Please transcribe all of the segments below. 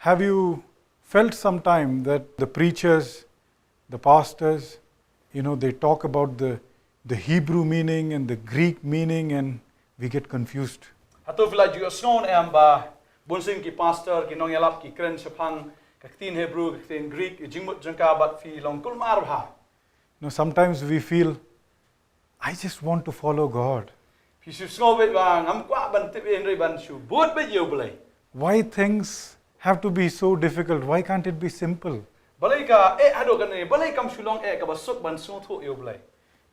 Have you felt sometime that the preachers, the pastors, they talk about the Hebrew meaning and the Greek meaning and we get confused? Hatu vila juga snon ba bonsing ki pastor ki nong yalap ki kren sepang kaktin Hebrew kaktin Greek jingmut jangka bat fi long kulmar ha. Sometimes we feel, I just want to follow God. Fi su snobet ba ngam kwa ban tip en ban su bot be yo blai. Why things have to be so difficult? Why can't it be simple? Balai ka ado kan ni balai kam sulong ka basuk ban sno tho yo blai.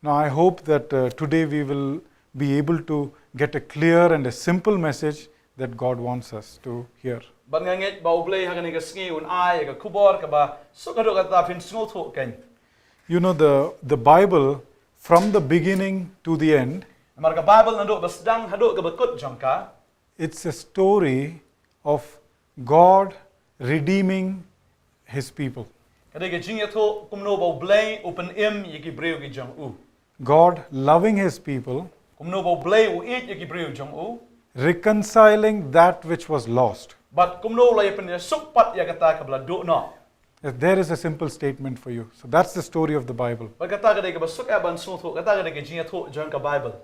Now I hope that today we will be able to get a clear and a simple message that God wants us to hear. Ban nganget ba blai ha kan ka sngi un ai ka kubor ka ba suk ado ka ta fin sno tho kan. The Bible from the beginning to the end, Marka Bible nando basdang hado ka bakut jangka. it's a story of God redeeming His people. Kadai ka jing tho kumno ba blai open yiki breu ki jang u. God loving His people, Kumno ba blai u yiki breu jang u. reconciling that which was lost. But kumno la yapen suk pat ya kata ka bla do no. There is a simple statement for you. So that's the story of the Bible. Ba kata ka dai ka basuk ban so tho kata ka dai ka jing tho jang ka Bible.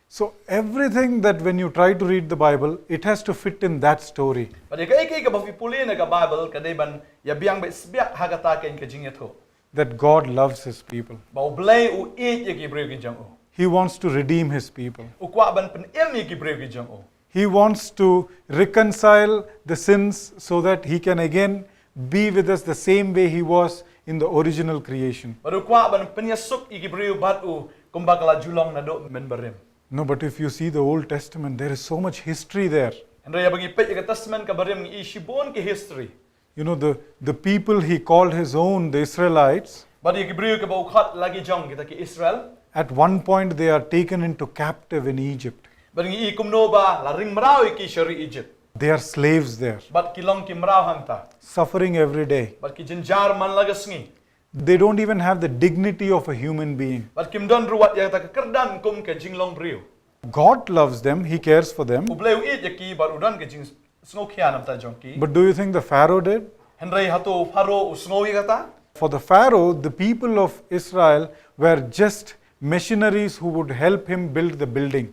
So everything that when you try to read the Bible, it has to fit in that story. But ka iki ka ba fi puli na ka Bible ka dai ban ya biang ba sbiak ha kata ka in ka jing tho. That God loves His people. Ba blai u yiki breu ki jang u. He wants to redeem His people. U kwa ban pen yiki breu ki jang u. He wants to reconcile the sins so that He can again be with us the same way He was in the original creation. Baru kwa ban pen suk yiki breu bat u kumbakala julong na do men barim. No, but if you see the Old Testament, there is so much history there. And ya bagi pet ya testament ka barim i shibon ki history. The people He called His own, the Israelites, But yiki breu ka ba ukhat lagi jang kita ki Israel. at one point they are taken into captive in Egypt. Bagi i kumno ba la ring mrao ki shari Egypt. They are slaves there, But kilong ki mrao hanta. suffering every day. But ki jinjar man lagasngi. They don't even have the dignity of a human being. But kim don ruwat ya ta kerdan kum ka jinglong breu. God loves them, He cares for them. Ubleu it yaki bar udan ka jing snokhian am ta jongki. But do you think the Pharaoh did? Henry hato faro usnoi kata. For the Pharaoh, the people of Israel were just missionaries who would help him build the building.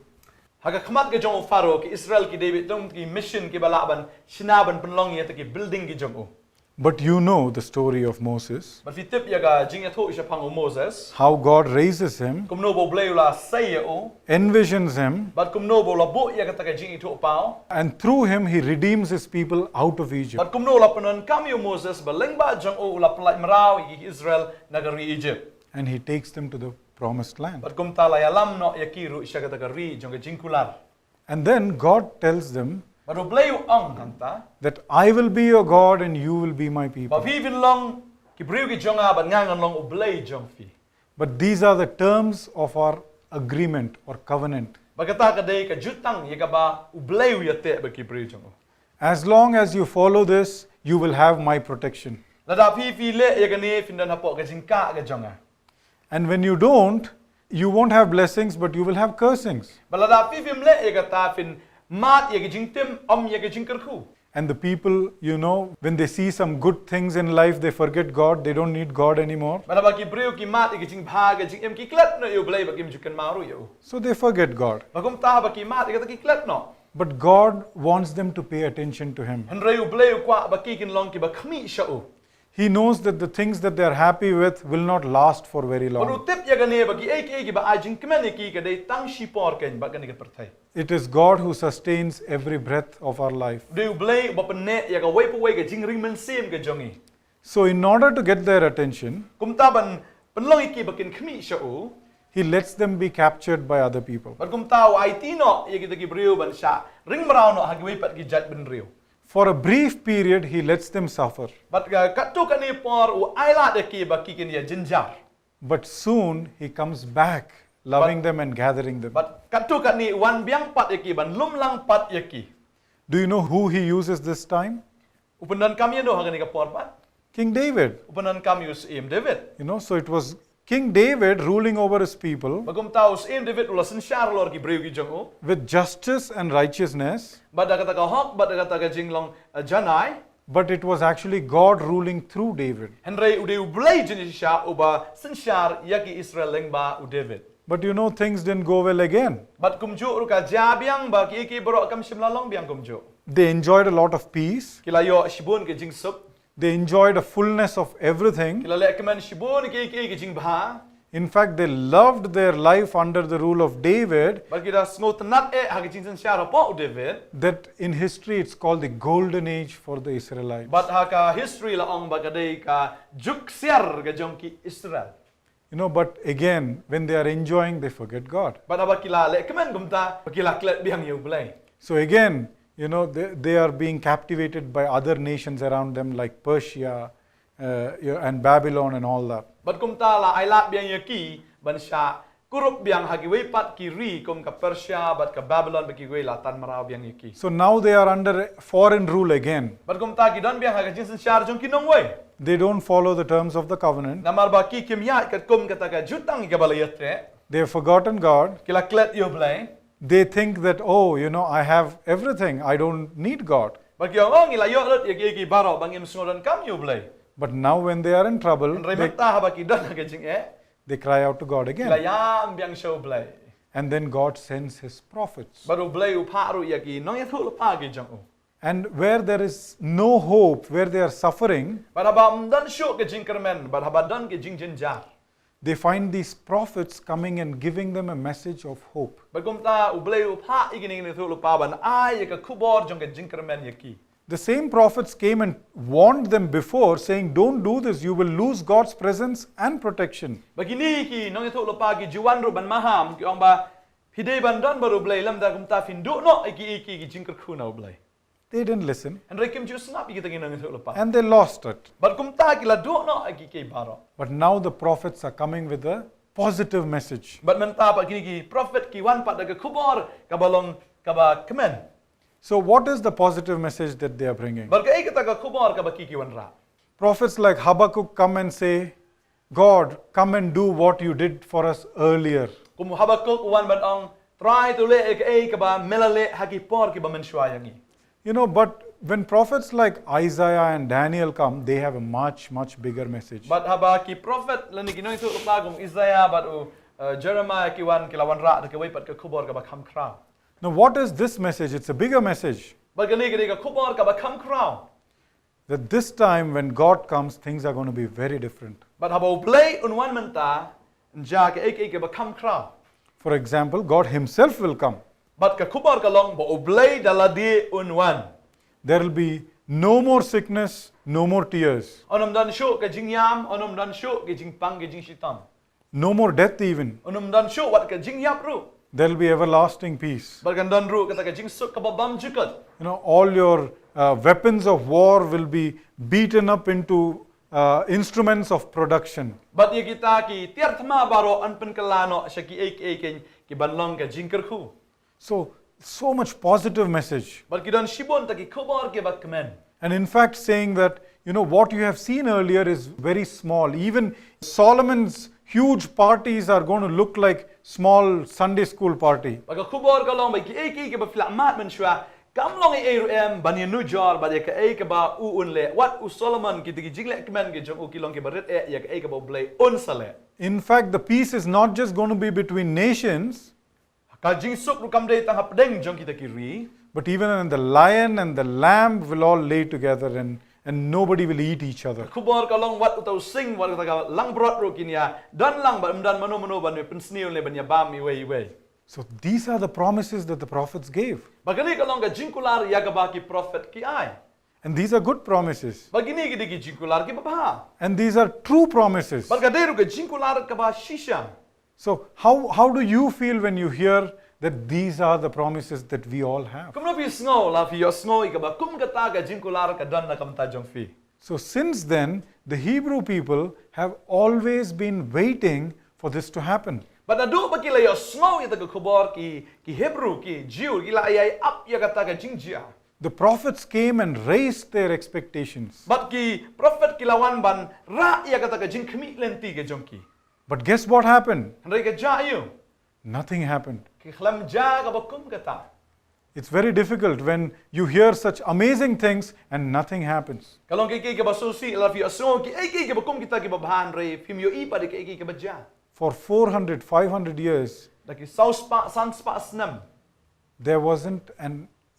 Haga khamat ka jong faro ki Israel ki David dong ki mission ki balaban sinaban penlong ya ta ki building ki jong. But you know the story of Moses, But fi tip ya ga jing ya tho isha pang Moses. how God raises him, Kum no bo bleu la say o. envisions him, But kum no bo la bo ya ka ta ka jing tho pao. and through him He redeems His people out of Egypt. But kum no la penon kam yo Moses ba leng ba jong o la pelai merau i Israel nagari Egypt. And He takes them to the promised land. But kum ta la ya lam no ya kiru isha ka ta ka ri jong ka jing kular. And then God tells them But o bleu ong kanta. that I will be your God and you will be my Ba people. fi vin long ki breu ki jong a ba ngangan long o bleu jong fi. But these are the terms of our agreement or covenant. Ba ka ta ka dei ka jutang ya ka ba o bleu ya te ba ki breu jong o. As long as you follow this, you will have my protection. La da fi le ya ka ne fin dan hapo ka jing ka jong a. And when you don't, you won't have blessings, but you will have cursings. Ba la da fi le ya ka ta fin mat ya ka jing tim om ya ka jing kerku. And the people, when they see some good things in life, they forget God. They don't need God anymore. Ba ba ki breu ki mat ya ka jing bha ka jing em ki klat no yo bleu ba kim jukan maru yo. So they forget God. Ba kum ta ba ki mat ya ka ta ki klat no. But God wants them to pay attention to Him. Henry o bleu kwa ba ki kin long ki ba khmi sha o. He knows that the things that they are happy with will not last for very Ba long. tip ya ka ne ba ki ai ba a jing kmen ki ka dei tang shi por ken ba ka ne ka perthai. It is God who sustains every breath of our life. Deu bleu ba penne ya ka wei pa wei ka jing ring men sim ka jongi. So in order to get their attention, Kum ta ban penlong ki ba kin khmi sha o. He lets them be captured by other people. But kum ta wa IT no ya kita ki breu ban sha ring marau no ha ki wei pat ki jat ben reu. For a brief period, He lets them suffer. But kat tu ka ni por o ai la de ki ba ki kin ya jinjar. But soon He comes back, loving them and gathering them. But kat tu ka ni wan biang pat ya ki ban lum lang pat ya ki. Do you know who He uses this time? Upanan kami no ha ni ka por pat. King David. Upanan kami us im David. So it was King David ruling over his people Bagum taus im David ula sensyar lor ki breu ki jong o. with justice and righteousness, Bada kata ka hok bada kata ka jinglong janai. but it was actually God ruling through David. Henry ude ublay jenisha uba sinshar yaki Israel lengba u David. But you know, things didn't go well again. But kumju ruka jabiang ba ki iki bro kam shimlalong biang kumju. They enjoyed a lot of peace. Kila yo shibun ke jing sup. They enjoyed a fullness of everything. Kila le kemen shibun ke iki ke jing bha. In fact, they loved their life under the rule of David. But kita sngot nat ha ke jing sinshar po u David. That in history it's called the golden age for the Israelites. But ha ka history la ong ba ka dei ka juk siar ke jong ki Israel. You know, but again, when they are enjoying, they forget God. But aba kila le kemen gumta kila klet biang yu blay. So again, you know, they are being captivated by other nations around them like Persia and Babylon and all that. But kumta la ai lat biang yaki ban sha kurup biang hagi wei pat ki ri kum ka Persia but ka Babylon ba ki wei la tan marau biang yaki. So now they are under foreign rule again. But kumta ki don biang hagi jinsin shar jong ki nong wei. They don't follow the terms of the covenant. Namar ba ki kim ya kat kum kata ka jutang ka balayatre. They have forgotten God. Kila klet yo blay. They think that, oh, you know, I have everything. I don't need God. Ba ki ong ila yo lat yaki baro bang im sngodan kam yo blay. But now when they are in trouble, Remeta ha ba ki don hagi jing they cry out to God Kila again. yang biang show blay. And then God sends his prophets. Baru blay u pa ru yaki nong ya thul pa ki jong u. And where there is no hope, where they are suffering, But haba dan show ke jing kermen, but haba dan ke jing jinjar. they find these prophets coming and giving them a message of hope. But kumta u blay u pa igini ni thul pa ban ai ka kubor jong ke jing kermen yaki. The same prophets came and warned them before, saying, don't do this, you will lose God's presence and protection. Begini ki nong itu lupa ki juan ru ban maham ki ong ba hidai ban dan baru blay lam da kumta findu no iki ki jingker khuna blay. They didn't listen, And rekim ju snap ki tagi nong itu lupa. and they lost it. But kumta ki la do no iki ki baro. But now the prophets are coming with a positive message. But menta pa kini ki prophet ki wan pat daga kubor ka balong ka ba kemen. So what is the positive message that they are bringing? Bar ka ai kata ka kubor ka ba ki wan ra. Prophets like Habakkuk come and say, God, come and do what you did for us earlier. Kum habakuk wan ban ong try to le ai ka ba melale haki por ki ba menshwa yangi. You know, but when prophets like Isaiah and Daniel come, they have a much, much bigger message. But haba ki prophet lani ki nong itu lupa kum Isaiah but Jeremiah ki wan ra da ka wei pat ka kubor ka ba kham kra. Now, what is this message? It's a bigger message. But gani ka kubor ka ba kham kra. That this time when God comes, things are going to be very different. But haba play unwan menta nja ka ek ba kham kra. For example, God himself will come. But ka kubor ka long ba play daladi unwan. There will be no more sickness, no more tears, Onum dan show ka jing yam, onum dan show ka jing pang ka jing shitam. no more death even. Onum dan show wat ka jing yap ru. There will be everlasting peace. But kan dan ru ka jing suk ka ba bam jukat. You know, all your weapons of war will be beaten up into instruments of production. But ye kita ki tiar thma baro an pen kalano sya ki ek ki banlong ka jing kerku. So much positive message. But ki dan shibon ta ki kubor ke ba kemen. And in fact, saying that, you know, what you have seen earlier is very small. Even Solomon's huge parties are going to look like small Sunday school party. Baga kubor ka long ba ki ek ba flamat men shwa kam long e ban ye nu jor ba ka ek ba u un le wat u Solomon ki tigi jingle kemen ke jong u ki long ke baret ya ka ek ba blay un sale. In fact, the peace is not just going to be between nations, Ka jing suk ru kam dei tang hap deng jong kita ki ri. but even the lion and the lamb will all lay together and nobody will eat each other. Kubor ka long wat utau sing wat ka lang brot ru kin ya dan lang ba dan mano ban pen sniu le ban ya ba mi wei. So these are the promises that the prophets gave. Bagani ka long ka jingkular ya ka ba ki prophet ki ai. And these are good promises. Bagini ki digi jingkular ki ba. And these are true promises. Barka deru ka jingkular ka ba shisha. So how do you feel when you hear that these are the promises that we all have? Kum no pi snow la fi yo snow ka ba kum ka ta ka jingkular ka dan na kam ta jong fi. So since then, the Hebrew people have always been waiting for this to happen. But adu ba ki la yo snow ita ka kubor ki Hebrew ki Jew ki la ai up ya ka ta ka jingjia. The prophets came and raised their expectations. But ki prophet ki lawan ban ra ya ka ta ka jing khmi lenti ka jong ki. But guess what happened? Handai ka ja yu. Nothing happened. Ki khlam ja ka ba kum ka ta. It's very difficult when you hear such amazing things and nothing happens. Kalong kiki ka basusi la fi aso ki ki ka kum kita ki bahan re fim yo ipa de ki ka baja. For 400, 500 years, Da ki saus pa san spa snam. there wasn't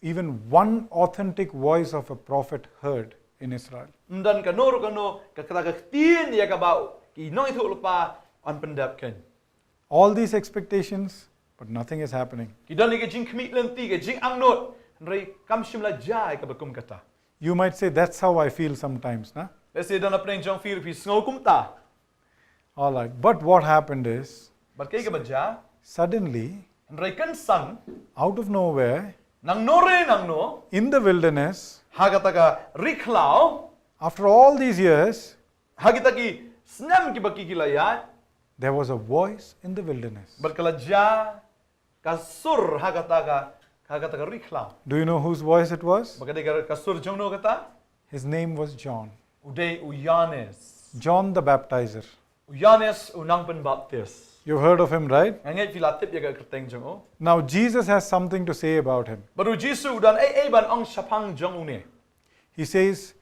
even one authentic voice of a prophet heard in Israel. Ndan ka noro ka no ka kata ka tin ya ka ba ki noi thu lupa an pendap ken. All these expectations, but nothing is happening. Ki dan ni ka jing kmi lenti ka jing ang not re kam shim la jai ka bakum kata. You might say, that's how I feel sometimes, na? Let's say dan apneng jong feel fi sngo kum ta. All right. But what happened is, But kay ka baja suddenly, re kan sang out of nowhere, nang nore nang no in the wilderness, hagata ka riklau after all these years, hagita ki snam ki baki kilaya there was a voice in the wilderness. berkelaja kasur hagata ka riklau. Do you know whose voice it was? Bagade ka kasur jong no kata His name was John. uday uyanes. John the Baptizer. Uyanes unang pen baptis. You've heard of him, right? Ngangai filatip ya ka kerteng jong o. Now, Jesus has something to say about him. Baru Jisu dan ban ang syapang jong une. He says,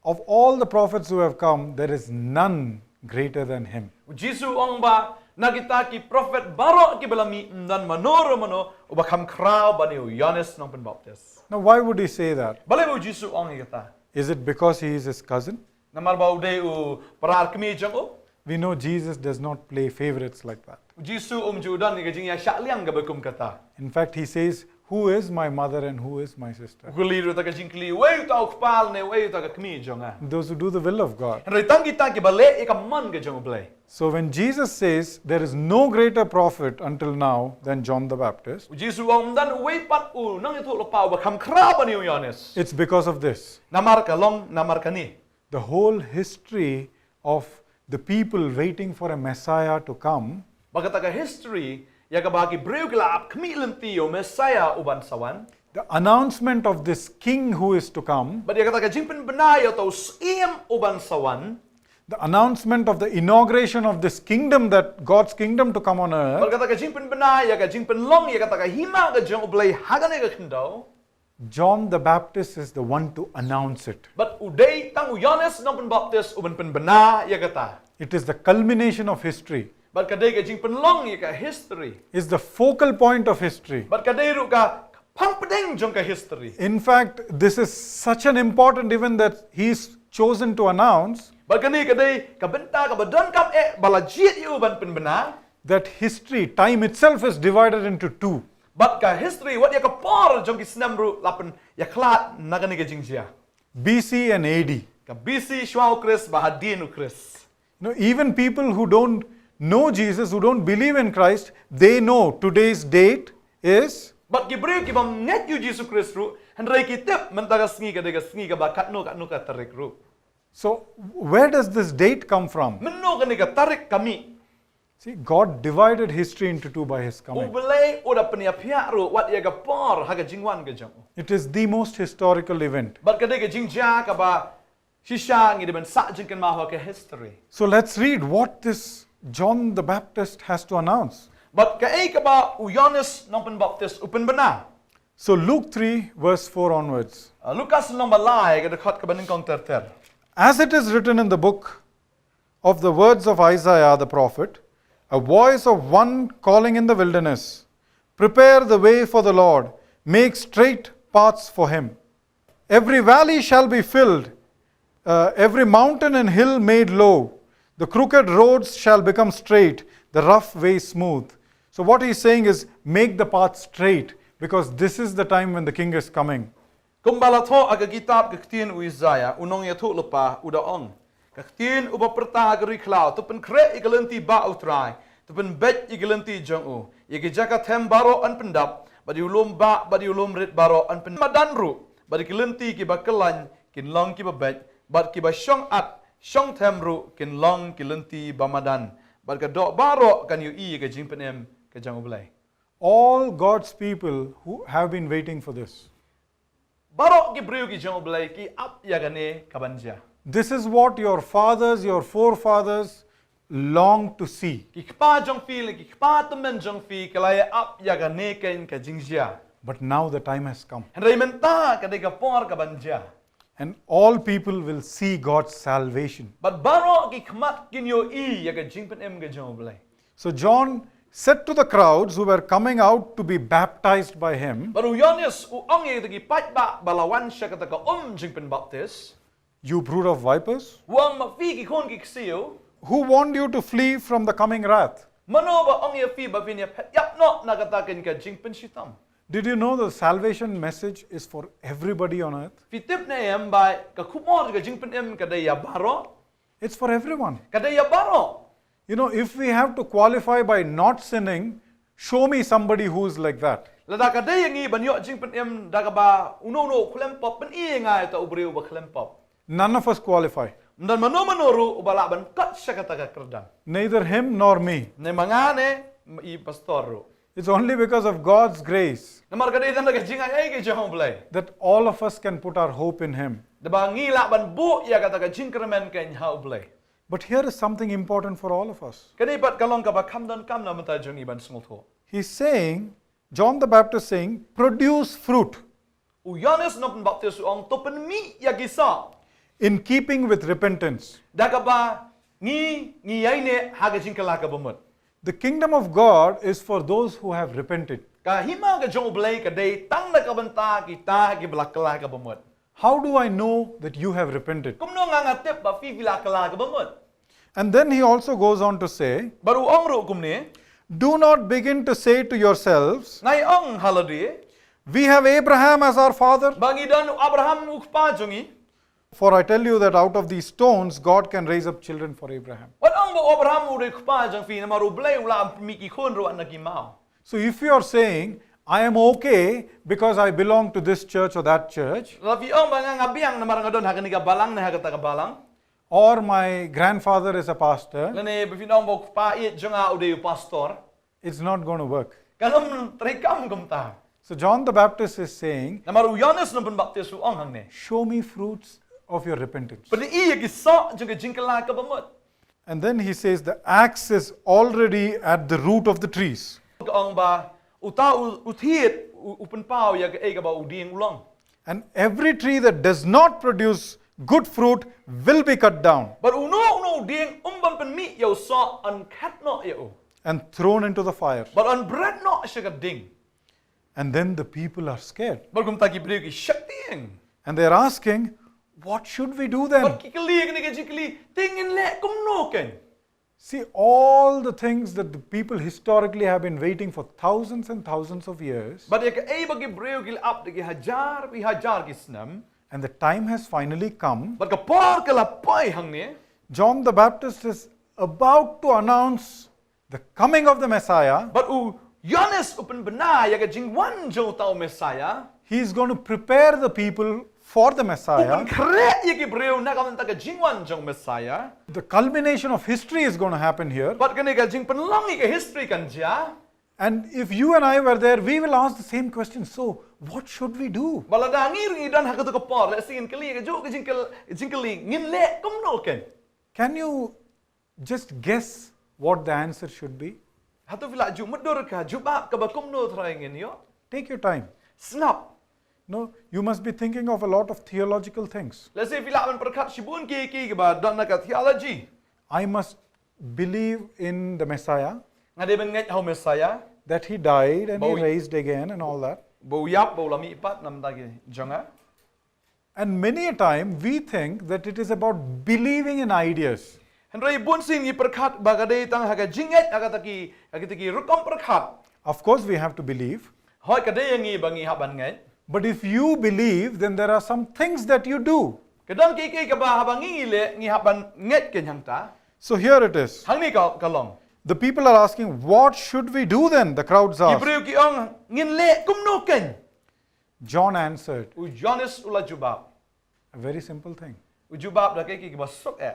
of all the prophets who have come, there is none greater than him. Jisu ang ba nagita ki prophet baro ki balami dan manoro mano ubakam krau bani Uyanes nang pen baptis. Now, why would he say that? Bale bu Jisu ang ikata. Is it because he is his cousin? Namar ba uday u parar kmi jong o. We know Jesus does not play favorites like that. Jisu judan ni ka jing ya syakliang ka bakum kata. In fact, he says, who is my mother and who is my sister? Guliru ta ka jingkli wei ta ukpal ne wei ta ka kmi jong a. Those who do the will of God. Henry tang kita ki bale ka man ka jong blai. So when Jesus says, there is no greater prophet until now than John the Baptist, Jisu ang dan wei pat u nang itu lupa ba kam kraba ni Yohanes. it's because of this. Namar ka long namar ka ni. The whole history of the people waiting for a Messiah to come Bagata ka history ya ka bagi breu kila kmi lenti o Messiah uban sawan. the announcement of this king who is to come, Ba dia kata ka jingpen benay atau sim uban sawan. the announcement of the inauguration of this kingdom, that God's kingdom to come on earth, Bagata ka jingpen benay ya ka jingpen long ya kata ka hima ka jong ublay hagane ka kendau. John the Baptist is the one to announce it. But uday tang Yohanes nang pen baptis uban pen bena ya kata. It is the culmination of history. But kadai ka jingpen long ya ka history. It's the focal point of history. But kadai ru ka pangpedeng jong ka history. In fact, this is such an important event that he's chosen to announce But kadai ka benta ka badan kam balajit yu uban pen bena. that history, time itself is divided into two. But ka history what ya ka par jong ki snamru lapen ya klat nagani ka jingsia. BC and AD. Ka BC shwau Chris bahadin u Chris. Even people who don't know Jesus, who don't believe in Christ, they know today's date is But ki breu ki bam net yu Jesus Christ ru hendrai ki tip mentaga sngi ka bakat no ka tarik ru. so. Where does this date come from? Menno ka ni ka tarik kami. See, God divided history into two by his coming. Ubelay oda peniapia ru wat ya ka par haga jingwan ka jong. It is the most historical event. But kadai ka jingja ka ba shisha ngi de ben sa jingken ma ka history. So let's read what this John the Baptist has to announce. But ka ka ba Yohanes nang pen baptis upen bena. So Luke 3 verse 4 onwards. Lukas nang balai ka dekat ka banin kong ter. As it is written in the book of the words of Isaiah the prophet, a voice of one calling in the wilderness, prepare the way for the Lord, make straight paths for him. Every valley shall be filled, every mountain and hill made low. The crooked roads shall become straight, the rough way smooth. So what he's saying is, make the path straight, because this is the time when the king is coming. Kumbala tho aga kitab kaktin u Isaiah unong ya thu lupa udaong. Kaktin uba perta agri klau tu pen kre igalenti ba utrai tu pen bet igalenti jong u. Yagi jaka them baro an pendap badi ulum ba badi ulum rit baro an pen madanru badi kilenti ki bakalan kin long ki babet bad ki ba shong at shong them ru kin long kilenti bamadan bad ka do baro kan yu I ka jing penem ka jang ublai. All God's people who have been waiting for this. Baro ki breu ki jong ublai ki ap yagane kabanja. This is what your fathers, your forefathers longed to see. Ki kpa jong fi ki kpa temen jong fi kalaya ap yagane ken ka jingja. But now the time has come. Henry menta kadai ka por ka banja. And all people will see God's salvation. But baro ki khmat kin yo I ya ka jingpen em ka jong blai. So John said to the crowds who were coming out to be baptized by him, Baru Yohanes u ong ye ki pat ba balawan siya ka ka jingpen baptist. "You brood of vipers, Wang ma fi ki khon ki ksio. who warned you to flee from the coming wrath?" Mano ba ong ye fi ba fin ya yap no na katakin ka jingpen sitam. Did you know the salvation message is for everybody on earth? Fi tip na em ba ka khumor ka jingpen em kadai ya baro. It's for everyone. Kadai ya baro. You know, if we have to qualify by not sinning, show me somebody who's like that. Lada kadai yang I banyo jingpen em da ka ba uno klem pop pen I ngai ta ubreu ba klem pop. None of us qualify. Dan mano ubala ban kat siya ka taga kerdan. Neither him nor me. Ne mangane I pastor ro. It's only because of God's grace Namar kadai dan daga jingai ai ke jong blai. that all of us can put our hope in him. Da ba ngila ban bu ya ka taga jingkremen ken hau blai. But here is something important for all of us. Kadai pat kalong ka ba kam na mata jong I ban smol tho. He's saying, John the Baptist saying, produce fruit U Yohanes no pen baptis ong to pen mi ya gisa. in keeping with repentance. Da ka ba ngi ai ne ha ka jingkala ka bamut. The kingdom of God is for those who have repented. Ka hima ka jong blai kadai tang na ka banta kita ki blakala ka bamut. How do I know that you have repented? Kum no nga ngatep ba fi vilakala ka bamut. And then he also goes on to say, Baru ong ro kum ne. do not begin to say to yourselves, Ngai ong halade. we have Abraham as our father. Bagi dan Abraham ukpa jongi. For I tell you that out of these stones, God can raise up children for Abraham. Wat ang ba Abraham ukpa jong fi na maru blai ula miki khon ro anaki mau. So if you are saying, I am okay because I belong to this church or that church, Lafi ong ba nga ngabiang na marang adon hakani ka balang na hakata ka balang. or my grandfather is a pastor, Lane bifinong ba ukpa it jonga ude pastor. it's not going to work. Kalom trekam kumta. So John the Baptist is saying, Na maru Yohanes no pen baptis u ong hang ne. show me fruits of your repentance. Padi iya ki so jong jingkala ka bamut. And then he says, the axe is already at the root of the trees. Ka ong ba uta uthit upen pau ya ka e ka ba uding ulong. And every tree that does not produce good fruit will be cut down But uno ding umban pen mi yo so an kat no yo. and thrown into the fire. But on bread no siya ka ding. And then the people are scared. But kum taki brio ki shakting. And they're asking, what should we do then? But kikali ni ka jikali tingin le kum no ken. See, all the things that the people historically have been waiting for thousands and thousands of years, But ya ka e bagi brio ki up de ki hajar ki snam. and the time has finally come. But ka por ka la pai hang ne. John the Baptist is about to announce the coming of the Messiah. But Yohanes upen bena ya ka jingwan jo tau Messiah. He is going to prepare the people for the Messiah. Upen kre ya ki brio na ka man ta ka jingwan jong Messiah. The culmination of history is going to happen here. But kani ka jing penlang ka history kan ja. And if you and I were there, we will ask the same question. So, what should we do? Balada ngir dan hakatu ka por le sin kali ka jo ka jingkali ngin le kum no ken. Can you just guess what the answer should be? Hatu vila ju mudur ka ju ba ka ba kum no thrai ngin yo. Take your time. Snap. No, you must be thinking of a lot of theological things. Le se vila man perkat shibun ki ba dan na ka theology. I must believe in the Messiah, Ngade ben ngai hau Messiah. that he died and he Bowie. raised again and all that. Bo yap bo lami pat nam ta ki jonga. And many a time we think that it is about believing in ideas. Henry bun sin ni perkat ba ka dei tang haka jinget agata ki rukom perkat. Of course, we have to believe. Hoi ka dei ngi bangi haban ngai. But if you believe, then there are some things that you do. Kadang ki ka ba habang ngi le ngi haban nget ken hang ta. So here it is. Hang ni ka kalong. The people are asking, what should we do then? The crowds ask. Ibreu ki ong ngin le kum no ken. John answered, U Johannes ula jubab. a very simple thing. U jubab da ki ba sok e.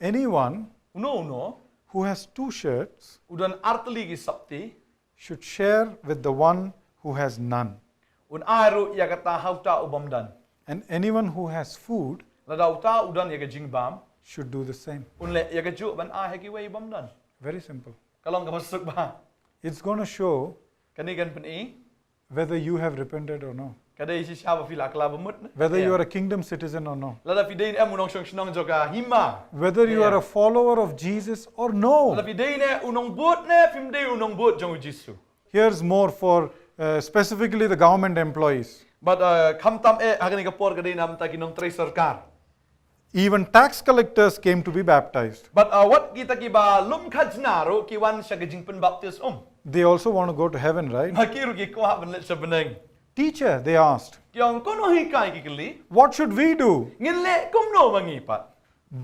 Anyone Uno who has 2 shirts udan artli ki sapti should share with the one who has none. un aru ya kata hauta ubamdan. And anyone who has food La dauta udan ya ka jingbam should do the same. un le ya ka ju ban a heki wei bamdan. Very simple. Kalong ka masuk ba. It's going to show Kani kan pen i whether you have repented or no, Kadai si siapa fila kala bemut. whether you are a kingdom citizen or no, Lada fidein unong senang joka hima. whether you are a follower of Jesus or no. Lada fidein unong buat ne fimdei unong buat jong Jisu. Here's more for specifically the government employees. But kam tam hagan ikapor kadai nam ta kinong tre sarkar. Even tax collectors came to be baptized. But what kita kiba lum khajnaro kiwan siya gajing pen baptis They also want to go to heaven, right? Makiru ki kuha benlet sebeneng. Teacher, they asked, Kyong kono hikai kikili. what should we do? Ngile kumno mangipat.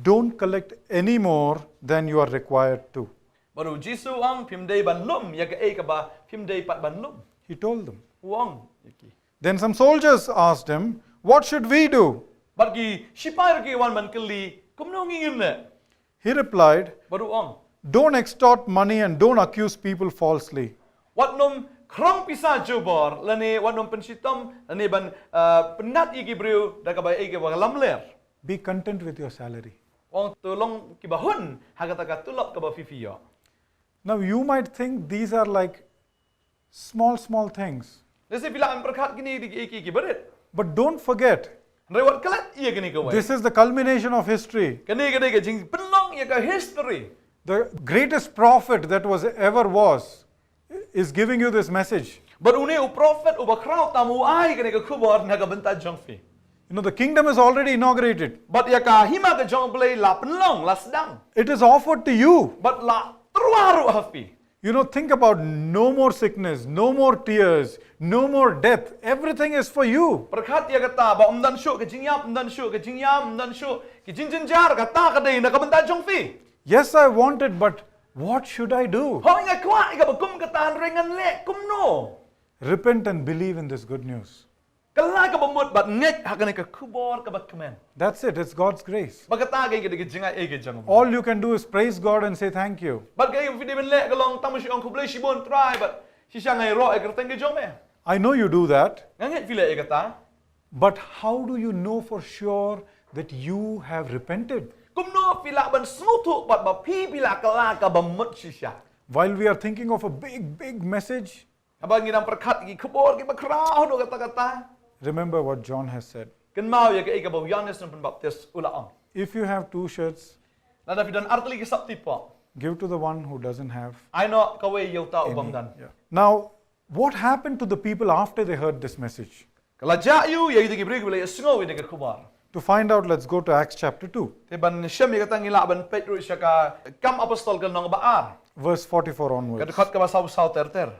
Don't collect any more than you are required to. Baru Jisu ang pimdei ban lum ya ka kaba pimdei pat ban lum. He told them. Uang yaki. Then some soldiers asked him, what should we do? But ki sipai ki wan man kili kumno ngin ne. He replied, Baru ang. don't extort money and don't accuse people falsely. Wat nom krong pisa jubor lani wat nom pensitom lani ban penat iki briu da ka ba iki wa lamler. Be content with your salary. Wang tolong ki bahun hagata ka tulop ka ba fifiyo. Now you might think these are like small things. Lesi bila an berkat gini di iki berit. But don't forget, Rewat kalat iya gini ka wai. this is the culmination of history. Kani ka jing penlong ya ka history. The greatest prophet that was is giving you this message. But une u prophet u bakrau tamu ai kani ka khubor na ka benta jong fi. You know, the kingdom is already inaugurated. But ya ka hima ka jong play la penlong la sedang. It is offered to you. But la terwaru hafi. You know, think about no more sickness, no more tears, no more death. Everything is for you. Berkat ya kata ba umdan syuk ke jingyam umdan syuk ke jingyam umdan syuk ke jinjar kata ka dei na ka benta jong fi. Yes, I want it, but what should I do? Ho inga kwa ika ba kum katan rengan le kum no. Repent and believe in this good news. Kala ka bamut bat ngek hakan ka kubor ka bat kemen. That's it. It's God's grace. Bagata ka ke jinga e ke jang. All you can do is praise God and say thank you. But kay fidi ben le ka long tamu si on kublay si bon try but si siya ngai ro e kerteng ke jong me. I know you do that, Nganget fila e kata. but how do you know for sure that you have repented? Kumno pila ban smutu bat ba pi pila kala ka bamut si siya. While we are thinking of a big message, Abang nginam perkat ki kubor ki bakrao do kata-kata. remember what John has said. Ken mau ya ke ka ba Yohanes pen baptis ula ang. If you have 2 shirts, Nada fidan artli ki sapti po. give to the one who doesn't have I know kawe yauta any. ubang dan. Yeah. Now, what happened to the people after they heard this message? Kala jayu ya idi ki brig bela sngo ide ke kubar. To find out, let's go to Acts chapter 2, Te ban syam ya kata ngila ban Petru siya ka kam apostol kan nang baar. verse 44 onwards. Kadukhat ka ba saw ter.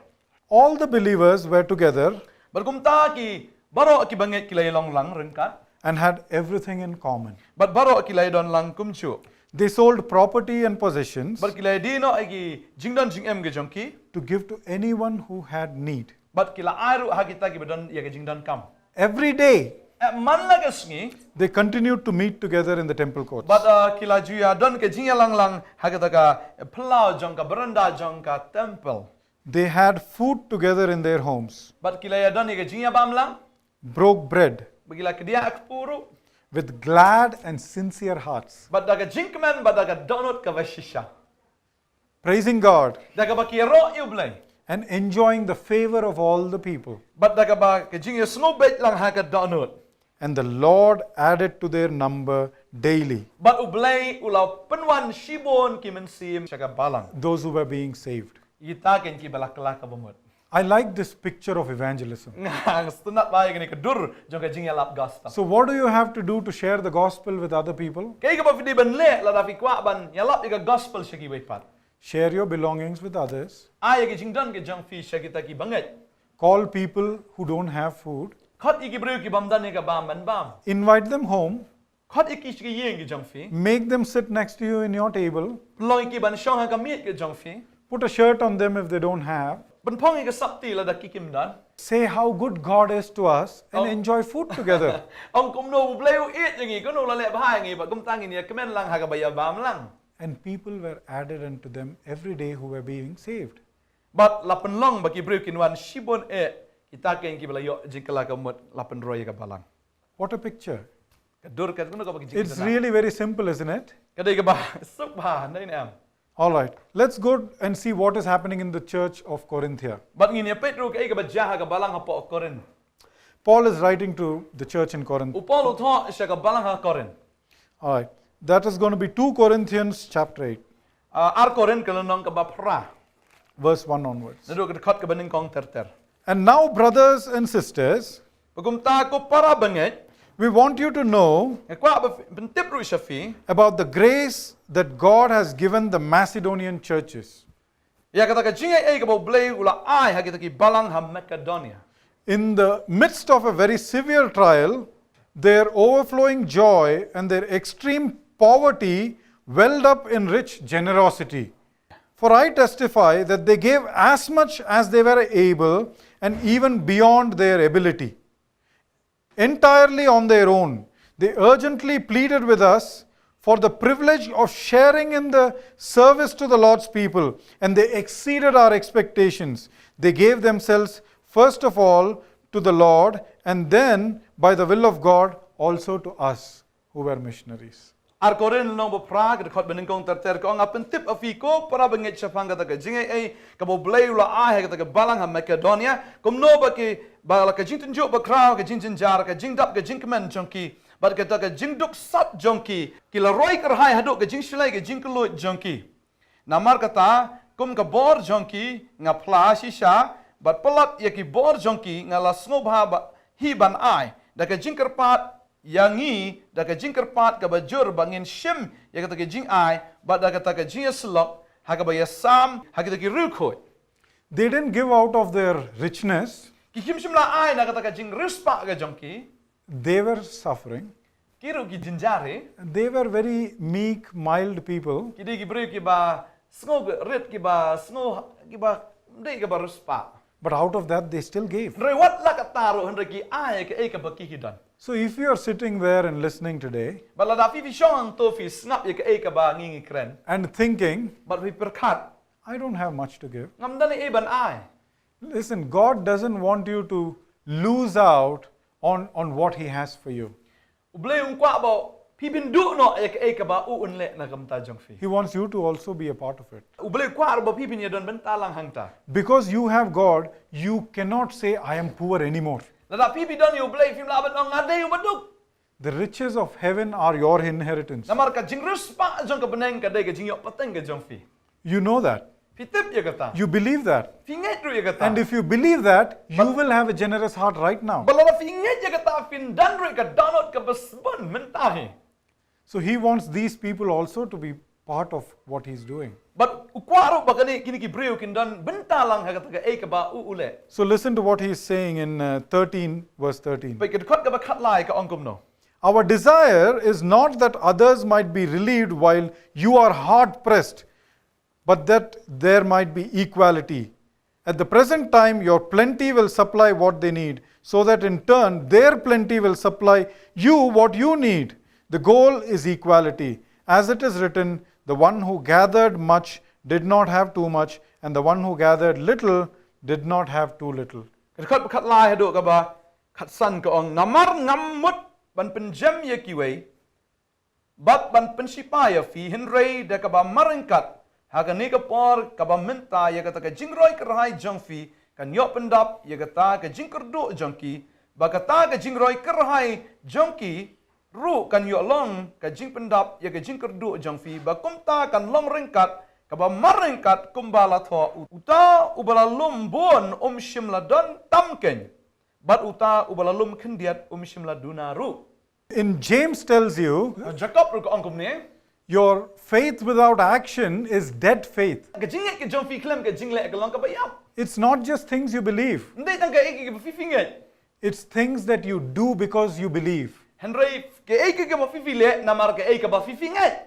All the believers were together Berkumta ki baro ki banget kilay long lang rengkat. and had everything in common. But baro kilay don lang kumchu. They sold property and possessions But kilay dino agi jingdon jingem ge jongki. to give to anyone who had need. But kila airu hagita ki badon ya ge jingdon kam. Every day, Man la gesngi. they continued to meet together in the temple courts. But kila juya don ke jingya lang hagita ka plau jongka beranda jongka temple. They had food together in their homes, But kilay don ya ge jingya bam lang. broke bread Bagila ke dia akpuru. with glad and sincere hearts, But daga jinkman but daga donut ka vashisha. praising God Daga ba kiro yublay. and enjoying the favor of all the people. But daga ba ke jingya snobet lang haga donut. And the Lord added to their number daily But ublay ulaw penwan shibon ki mensim siya balang. those who were being saved. Itaken ki balakla ka bamut. I like this picture of evangelism. Ang stunat ba gani kedur jong ka jingya lap gospel. So, what do you have to do to share the gospel with other people? Kay ka ba fidi ban le la dafi kwa ban yalap ika gospel siya ki waypat. Share your belongings with others. Ay ki jingdan ke jong fi siya kita ki banget. Call people who don't have food. Khot iki bru ki bamdan ka bam ban bam. Invite them home. Khot iki ki yeng ki jong fi. Make them sit next to you in your table. Plong ki ban shong ka miet ke jong fi. Put a shirt on them if they don't have. Ban pong ka sapti la da kikim dan. Say how good God is to us and enjoy food together. Ông cũng nô bleu ít như có nô là lẹ hai nghi và cũng tăng nghi comment lang ha ka baya bam lang. And people were added unto them every day who were being saved. But lapan long bagi bru kinwan shibon kita ken ki bala yo jikala ka mot lapan roy ka balang. What a picture. Ka dur ka kuno ka bagi It's really very simple, isn't it? Ka dei ka ba sup ba nei am. All right, let's go and see what is happening in the church of Corinthia. Bat ngini Petro ke ka bajaha ka balang ha po Korin. Paul is writing to the church in Corinth. Upol utho siya ka balang ha Korin. All right, that is going to be 2 Corinthians chapter 8, Ar Korin ka lanong ka bapra. verse 1 onwards. Nado ka khot ka baning kong ter. And now, brothers and sisters, Pagumta ko para bangit, we want you to know kwa bentip ru siya fi, about the grace that God has given the Macedonian churches. ya kata ka jinga ay ka bo blay ula ay ha kita ki balang ha Macedonia. In the midst of a very severe trial, their overflowing joy and their extreme poverty welled up in rich generosity. For I testify that they gave as much as they were able and even beyond their ability. Entirely on their own, they urgently pleaded with us for the privilege of sharing in the service to the Lord's people, and they exceeded our expectations. They gave themselves first of all to the Lord, and then, by the will of God, also to us who were missionaries. Ar Korin no bo pra ka khot baning kong ter ko nga pentip afi ko para bangit siya pang kata ka jinga ay ka bo blay ula ay ha kata ka balang ha Macedonia kum no ba ki ba la ka jing tunjo ba kraw ka jing jar ka jing dap ka jing kemen jongki ba ka ta ka jing duk sap jongki ki la roi ka hai haduk ka jing shilai ka jing klo jongki namar kata kum ka bor jongki nga pla shisha bat palat ya ki bor jongki nga la snob ha ba hi ban ai da ka jing kerpat yangi da ka jing kerpat ka bajur bangin shim ya kata ka jing ai ba da kata ka jing slok ha ka ba ya sam ha kata ki rukoi They didn't give out of their richness, ki him shim la ai na kata ka jing rispa ka jongki they were suffering. ki ru ki jinjare They were very meek, mild people. ki di ki bri ki ba snow rit ki ba snow ki ba dei ka ba rispa But out of that, they still gave. Ndre wat la ka taro hendra ki ai ka e ka ba ki hidan So if you are sitting there and listening today ba la da fi shong to fi snap ya ka e ka ba ngi kren and thinking, but vi perkat I don't have much to give. ngam dan e ban ai Listen, God doesn't want you to lose out on what He has for you. Ublay kwa ba pi bin du no e ka ba u un le na kam ta jong fi He wants you to also be a part of it. Ublay kwa ba pi bin ya don ben ta lang hang ta Because you have God, you cannot say, I am poor anymore. la da pi bi don you ublay film la ban ngade you baduk The riches of heaven are your inheritance. namar ka jing rispa jong ka beneng ka dei ka jing yo pateng ka jong fi You know that. fi tip ya kata You believe that. fi ngai ru ya kata And if you believe that, you will have a generous heart right now. ba la fi ngai ya kata fin dan ru ka download ka basban men ta he So He wants these people also to be part of what He's doing. but ukwaro ba kani kini ki breu kin dan ben ta lang ha kata ka e ka ba u ule So listen to what He's saying in 13, verse 13. ba ka khot ka ba khat lai ka ongkom no Our desire is not that others might be relieved while you are hard pressed, but that there might be equality. At the present time, your plenty will supply what they need, so that in turn their plenty will supply you what you need. The goal is equality. As it is written, the one who gathered much did not have too much, and the one who gathered little did not have too little. ka khot ba khat lai ha do ka ba khat san ka ong namar ngam mut ban pen jam ya ki wei bat ban pen sipa ya fi hin rei da ka ba maringkat ha ka ni ka por ka ba menta ya ka ta ka jingroi ka rai jong fi kan yo pendap ya ka ta ka jingkerdo jong ki ba ka ta ka jingroi ka rai jong ki ru kan yo long ka jing pendap ya ka jingkerdo jong fi ba kum ta kan long ringkat ka ba maringkat kum ba la tho uta ubala lum bon shimla don tamken but uta ubalalum kendiat shimla dunaru. In James tells you, Jacob ru angkum ne. your faith without action is dead faith. Ka jinge ke jong fi klem ka jingle ka long ka bayap. It's not just things you believe. Ndai tang ka ek ke fi finget. It's things that you do because you believe. Henry ke ek ke ba fi file namar ke ek ba fi finget.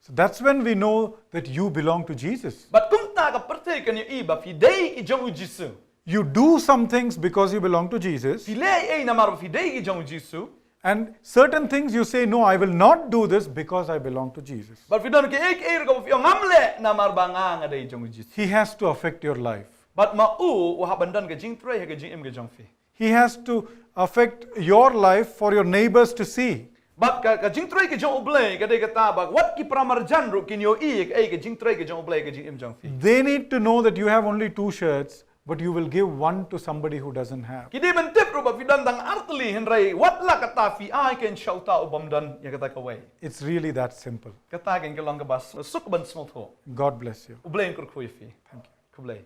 So that's when we know that you belong to Jesus. But kum ta ka pertai kan yu ba fi dei ki jong jisu. You do some things because you belong to Jesus, File e namar fi dei ki jong jisu. and certain things you say, no, I will not do this because I belong to Jesus. But fi don ke ek e ka fi ngamle namar ba nga dei jong jisu. He has to affect your life. But ma u ha bandan ke jing tre ke jing im ke jong fi. He has to affect your life for your neighbors to see. But ka jing trai ke jong oblay ka de kata bak what ki pramarjan ru kin yo ke jing trai ke jong oblay ke jing im jong fi. They need to know that you have only 2 shirts, but you will give one to somebody who doesn't have. Ki de ben tip ru ba fidan dang artli henrai what la kata fi ai ken shauta ubam dan ya kata ka way. It's really that simple. Kata ken ke long ka bas suk ban small tho. God bless you. Oblay kur khoi fi. Thank you. Kublay.